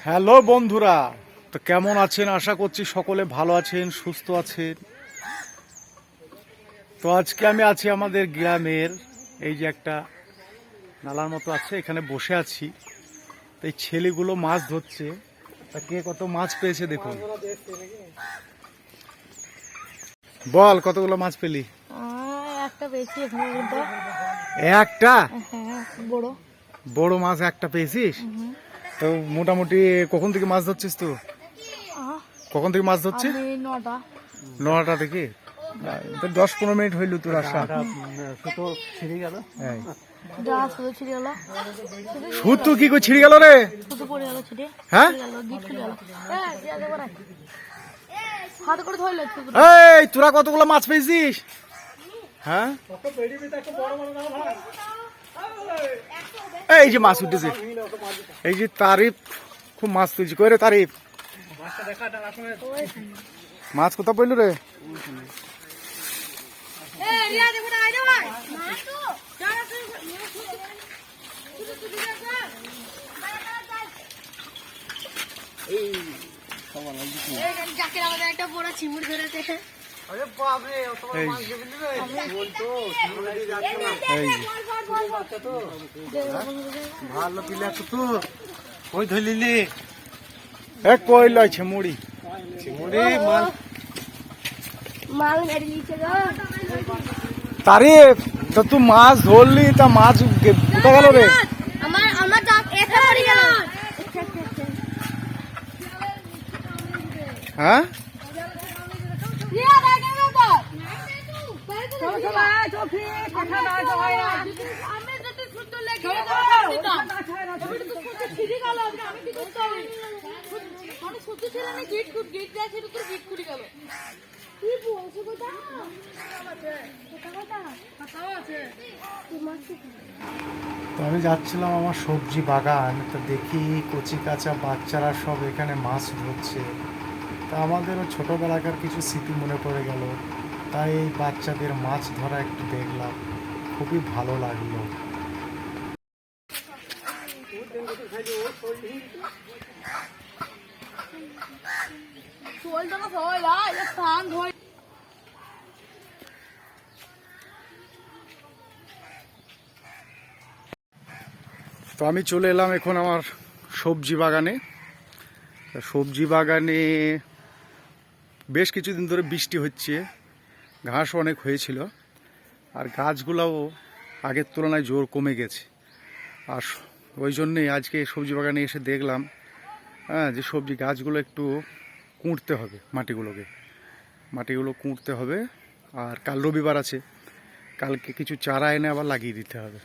Hello বন্ধুরা, তো কেমন আছেন? আশা করছি সকলে ভালো আছেন, সুস্থ আছেন। তো আজকে আমি আছি আমাদের গ্রামের এই যে একটা নালার মতো আছে, এখানে বসে আছি। তো এই ছেলেগুলো মাছ ধরছে। তা কে কত মাছ পেয়েছে দেখুন। বল, কতগুলো মাছ পেলি? একটা পেয়েছি। একটা? হ্যাঁ, বড় বড় মাছ একটা পেয়েছিস? তো মোটামুটি কখন থেকে মাছ ধরছিস তুই? কখন থেকে মাছ ধরছিস? 9টা থেকে। 10-15 মিনিট হইল তোর আসা। সুতো কি করে ছিঁড়ে গেল রে? হ্যাঁ, এই তোরা কতগুলো মাছ পেয়েছিস? হ্যাঁ, এই যে মাছ উঠেছে, এই যে তারিফ খুব মাছ তুলছি। কই রে তারিফ, মাছ কোথা পড়লো রে? একটা বড় চিমুর ধরেছে। ভালো পিলা তো কই ধরলি? এক কইল আছে মুড়ি মুড়ি মাল মাল মেরে নিচে গো। তারিফ, তো তুই মাছ ধরলি, তা মাছ কোথা গেল রে? আমার আমার দাঁত একা পড়ে গেল। হ্যাঁ, তো আমি যাচ্ছিলাম আমার সবজি বাগান, তো দেখি কচি কাঁচা বাচ্চারা সব এখানে মাছ ধরছে। তা আমাদেরও ছোটবেলাকার কিছু স্মৃতি মনে পড়ে গেল, তাই এই বাচ্চাদের মাছ ধরা একটু দেখলাম, খুবই ভালো লাগলো। তো আমি চলে এলাম এখন আমার সবজি বাগানে। সবজি বাগানে বেশ কিছুদিন ধরে বৃষ্টি হচ্ছে, ঘাস অনেক হয়েছিল, আর গাছগুলোও আগের তুলনায় জোর কমে গেছে। আর ওই জন্যেই আজকে সবজি বাগানে এসে দেখলাম যে সবজি গাছগুলো একটু কুঁড়তে হবে, মাটিগুলো কুঁড়তে হবে। আর কাল রবিবার আছে, কালকে কিছু চারা এনে আবার লাগিয়ে দিতে হবে।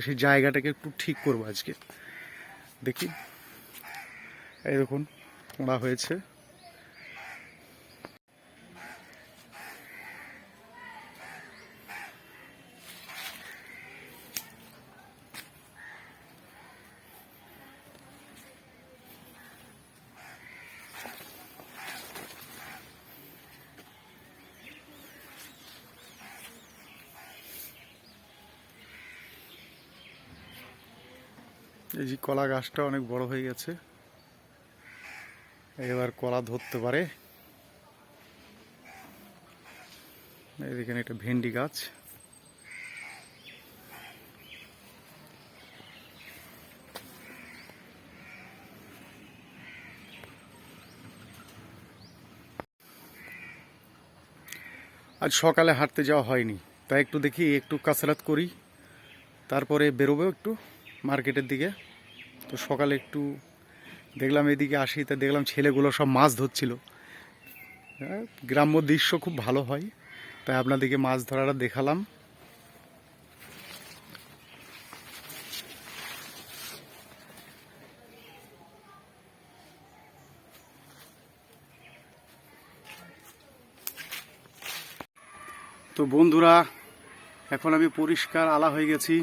সেই জায়গাটাকে একটু ঠিক করবো আজকে। দেখি, এই দেখুন ওরা হয়েছে। এই যে কলা গাছটা অনেক বড় হয়ে গেছে, এবার কলা ধরতে পারে। এখানে একটা ভেন্ডি গাছ, আজ সকালে হাঁটতে যাওয়া হয়নি, তাই একটু দেখি একটু কাসরাত করি, তারপরে বেরোবো একটু মার্কেটের দিকে। তো সকালে একটু দেখলাম এদিকে আসি, তা দেখলাম ছেলেগুলো সব মাছ ধরছিল। গ্রাম্য দৃশ্য খুব ভালো হয়, তাই আপনাদেরকে মাছ ধরাটা দেখালাম। তো বন্ধুরা, এখন আমি পরিষ্কার আলা হয়ে গেছি।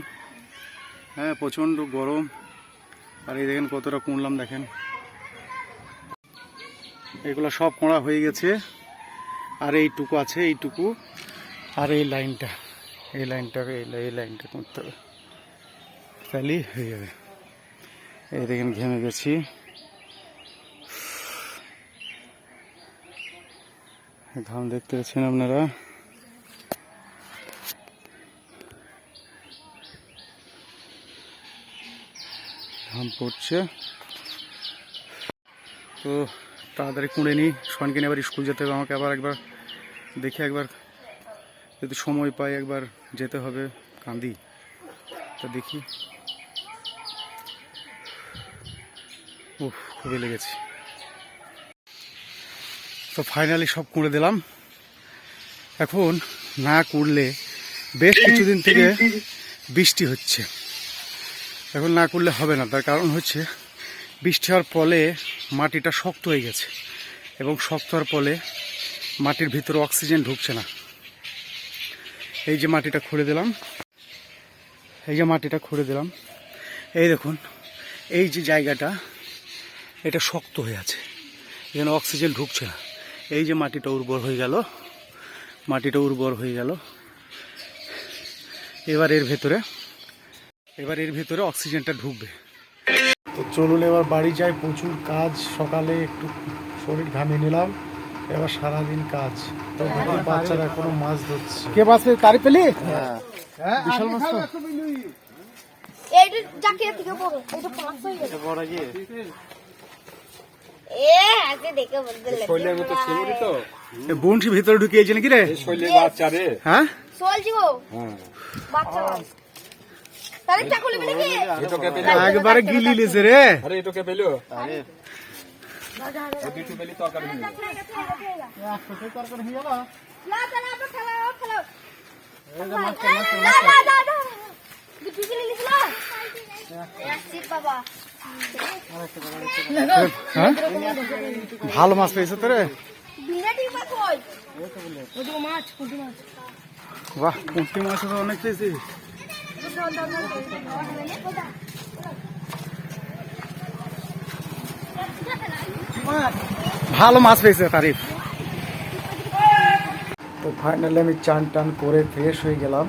হ্যাঁ, প্রচণ্ড গরম। আর এই দেখেন কতটা কুঁড়লাম, দেখেন এগুলো সব কোঁড়া হয়ে গেছে। আর এইটুকু আছে, এইটুকু, আর এই লাইনটা করতে হবে, তাহলেই হয়ে যাবে। এই দেখেন ঘেমে গেছি। ঘাম দেখতে পাচ্ছেন আপনারা। ঘাম পড়ছে তো তাড়াতাড়ি কুঁড়ে নিই, সনকে নিয়ে আবার স্কুল যেতে হবে আমাকে। আবার একবার দেখে একবার যদি সময় পাই একবার যেতে হবে কান্দি, তো দেখি। খুবই লেগেছে। তো ফাইনালি সব কুঁড়ে দিলাম। এখন না কুড়লে বেশ কিছুদিন থেকে বৃষ্টি হচ্ছে, এখন না করলে হবে না। তার কারণ হচ্ছে বৃষ্টি হওয়ার ফলে মাটিটা শক্ত হয়ে গেছে, এবং শক্ত হওয়ার ফলে মাটির ভিতরে অক্সিজেন ঢুকছে না। এই যে মাটিটা খুঁড়ে দিলাম, এই দেখুন এই যে জায়গাটা, এটা শক্ত হয়ে আছে, এখানে অক্সিজেন ঢুকছে না। এই যে মাটিটা উর্বর হয়ে গেল, এবার এর ভেতরে অক্সিজেনটা ঢুকবে। তো চলুন এবার বাড়ি যাই, প্রচুর কাজ। সকালে একটু শরীর ঘামিয়ে নিলাম, এবার সারাদিন কাজ। তো বাচ্চারা এখনো মাছ ধরছে। কে মাছ তারি পেলি? বিশাল মাছ তো। এইটা জাকির থেকে বড়, এটা 5 হয়ে গেছে বড় যে আজকে দেখে বদলে শৈলের মতো ছিমুরি তো বংশী ভিতরে ঢুকিয়েছে নাকি রে? শৈলের বাচ্চা রে। হ্যাঁ সোলজি গো হ্যাঁ বাচ্চা তারে চাকুলি বলে কি এটাকে পেলো একবারে গিলি লিছে রে। আরে এটাকে পেলো আরে ওই দুটো পেলি তরকারি হলো না তাহলে আমরা খেলাও না দুটো গিলি লিছিল আসিফ বাবা। হ্যাঁ ভালো মাছ পেয়েছো তো রে? বিরাটি মাছ কই ওই মাছ পুঁটি মাছ। বাহ, পুঁটি মাছ তো অনেক পেয়েছি। ভালো মাছ পেয়েছে তারিফ। তো ফাইনালি আমি চান টান করে ফ্রেশ হয়ে গেলাম।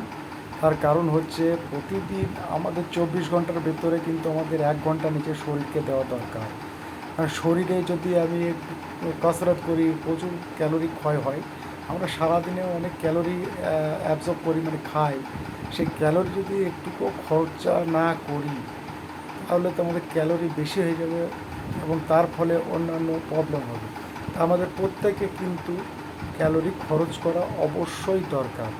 তার কারণ হচ্ছে প্রতিদিন আমাদের 24 ঘন্টার ভেতরে কিন্তু আমাদের 1 ঘন্টা নিচে শরীরকে দেওয়া দরকার। আর শরীরে যদি আমি কসরত করি প্রচুর ক্যালোরি ক্ষয় হয়। আমরা সারাদিনে অনেক ক্যালোরি অ্যাবজর্ব করি, মানে খাই। সেই ক্যালোরি যদি একটুকু খরচা না করি তাহলে তো আমাদের ক্যালোরি বেশি হয়ে যাবে, এবং তার ফলে অন্যান্য প্রবলেম হবে। আমাদের প্রত্যেকে কিন্তু ক্যালোরি খরচ করা অবশ্যই দরকার।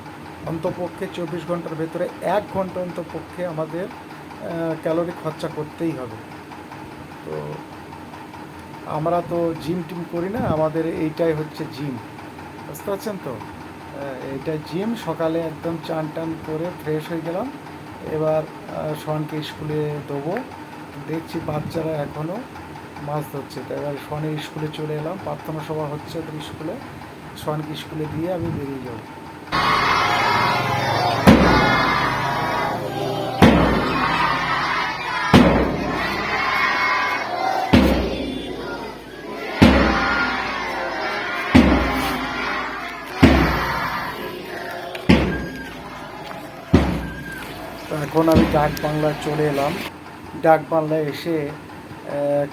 অন্তপক্ষে 24 ঘন্টার ভেতরে 1 ঘন্টা অন্তপক্ষে আমাদের ক্যালোরি খরচা করতেই হবে। তো আমরা তো জিম টিম করি না, আমাদের এইটাই হচ্ছে জিম, বুঝতে পারছেন তো? এইটা জিম। সকালে একদম চান টান করে ফ্রেশ হয়ে গেলাম, এবার শনকে স্কুলে দেবো। দেখছি বাচ্চারা এখনও মাছ ধরছে, তো এবার শনের স্কুলে চলে এলাম। প্রার্থনা সভা হচ্ছে ওদের স্কুলে, শনকে স্কুলে দিয়ে আমি বেরিয়ে যাব। এখন আমি ডাক বাংলায় চলে এলাম। ডাক বাংলায় এসে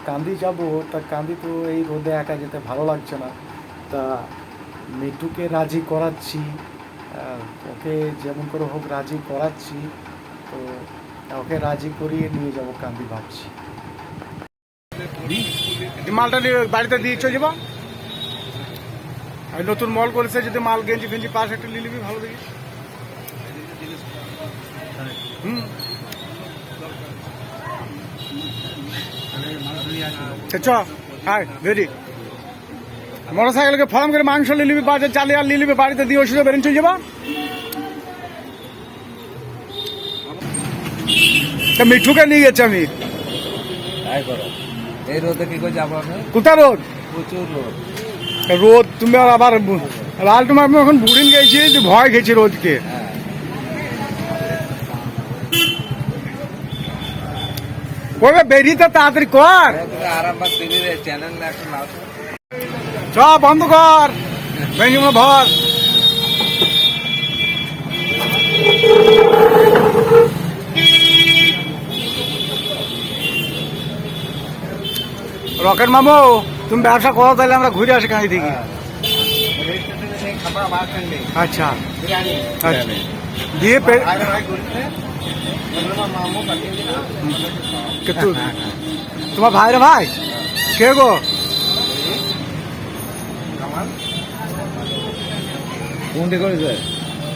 কান্দি যাব। তা কান্দি তো এই রোদে একা যেতে ভালো লাগছে না, তা মিঠুকে রাজি করাচ্ছি, ওকে যেমন করে হোক রাজি করাচ্ছি। তো ওকে রাজি করিয়ে নিয়ে যাব কান্দি ভাবছি। মালটা নিয়ে বাড়িতে দিয়ে চলে যাবো। আর নতুন মল করেছে, যদি মাল গেঞ্জি ফেঞ্জি পাশ একটা নিয়ে নিবি ভালো দেখি। মোটর সাইকেলকে ফর্ম করে মাংস নিয়ে নিবি, বাজার চালে আর নিয়ে নিবি, বাড়িতে দিয়ে ওষুধে বেরিয়ে চলে যাবা। মিঠুকে নিয়ে গেছি আমি। এই রোদে কি করে যাবো আমি? কোথায় রোদ? প্রচুর রোদ। রোদ তুমি আবার লাল তোমার এখন বুড়িন গেছি, ভয় খেয়েছি রোদকে। কবে বেরিয়ে তো তাড়াতাড়ি কর। আরামবাগ দিল্লির চ্যানেল একটা নাও চ বন্ধ কর, বেঞ্জিমা ভর। রকেট মামু, তুমি ব্যবসা করো, তাহলে আমরা ঘুরে আসি কাঁদি থেকে। छपरा बाहर स्टैंड में अच्छा बिरयानी अच्छा দিয়ে পে- आगे भाई घूरते मामू कटेंगे ना কে তু- তোমার ভাই রে ভাই কে গো कमाल কোনটা করেছে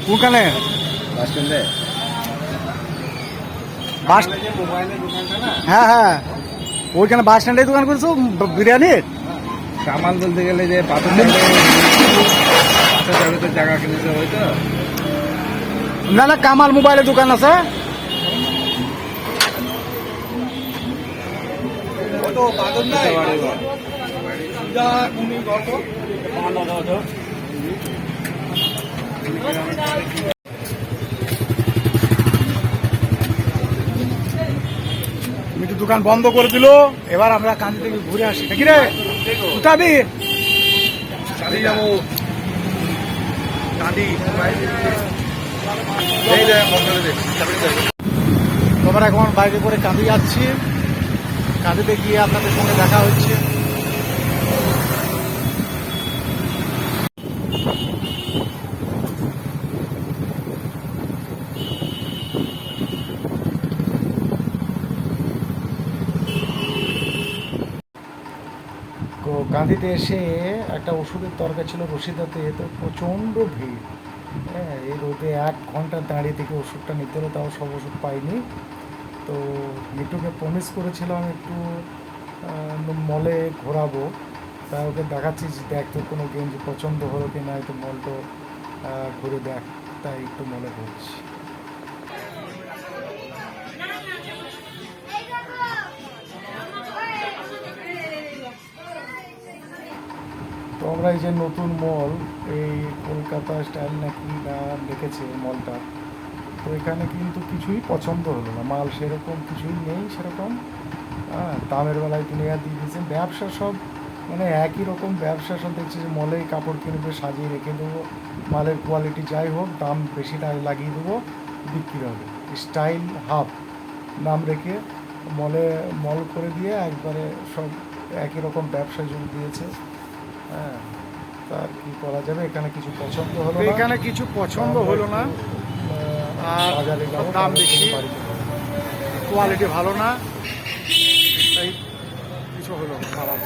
কোনখানে বাস স্ট্যান্ডে বাস যে মোবাইলের দোকানটা না হ্যাঁ হ্যাঁ ওইখানে বাস স্ট্যান্ডে দোকান করেছো বিরিয়ানির কামাল বলতে গেলে যে পাথর জায়গা কিনেছে হয়তো না না কামাল মোবাইলের দোকান আছে মিটু দোকান বন্ধ করে দিল এবার আমরা কান্দি থেকে ঘুরে আসি নাকি রে উঠাবি কাঁদি যাবো কাঁদি এই যে তোমরা এখন বাইরে করে কাঁদি যাচ্ছি কাঁদিতে গিয়ে আপনাদের সঙ্গে দেখা হচ্ছে তো গান্ধীতে এসে একটা ওষুধের দরকার ছিল রশিদাতে তো প্রচণ্ড ভিড় হ্যাঁ এই রোদে 1 ঘন্টা দাঁড়িয়ে থেকে ওষুধটা নিতে হলো তাও সব ওষুধ পাইনি তো মিটুকে প্রমিস করেছিলাম একটু মলে ঘোরাবো তাই ওকে দেখাচ্ছি যে দেখ তোর কোনো গেঞ্জি পছন্দ হলো কি না একটু মলটা ঘুরে দেখ তাই একটু মলে ঘুরছি তো আমরা এই যে নতুন মল এই কলকাতা স্টাইল নাকি না দেখেছে মলটা তো এখানে কিন্তু কিছুই পছন্দ হলো না মাল সেরকম কিছুই নেই সেরকম হ্যাঁ দামের বেলায় কিনে আর দিয়ে দিয়েছে ব্যবসা সব মানে একই রকম ব্যবসা সব দেখছি যে মলেই কাপড় কিনবে সাজিয়ে রেখে দেবো মালের কোয়ালিটি যাই হোক দাম বেশি লাগিয়ে দেবো বিক্রি হবে স্টাইল হাব নাম রেখে মল করে দিয়ে একবারে সব একই রকম ব্যবসা জমি দিয়েছে হ্যাঁ তার কি করা যাবে এখানে কিছু পছন্দ হলো না এখানে কিছু পছন্দ হলো না আর বাজারে যাবো দাম বেশি কোয়ালিটি ভালো না তাই কিছু হলো না খারাপ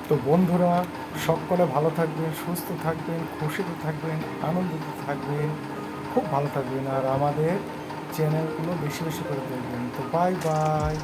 তো বন্ধুরা সকলে ভালো থাকবেন সুস্থ থাকবেন খুশিতে থাকবেন আনন্দিত থাকবেন খুব ভালো থাকবেন আর আমাদের চ্যানেলগুলো বেশি বেশি করে দেখবেন তো বাই বাই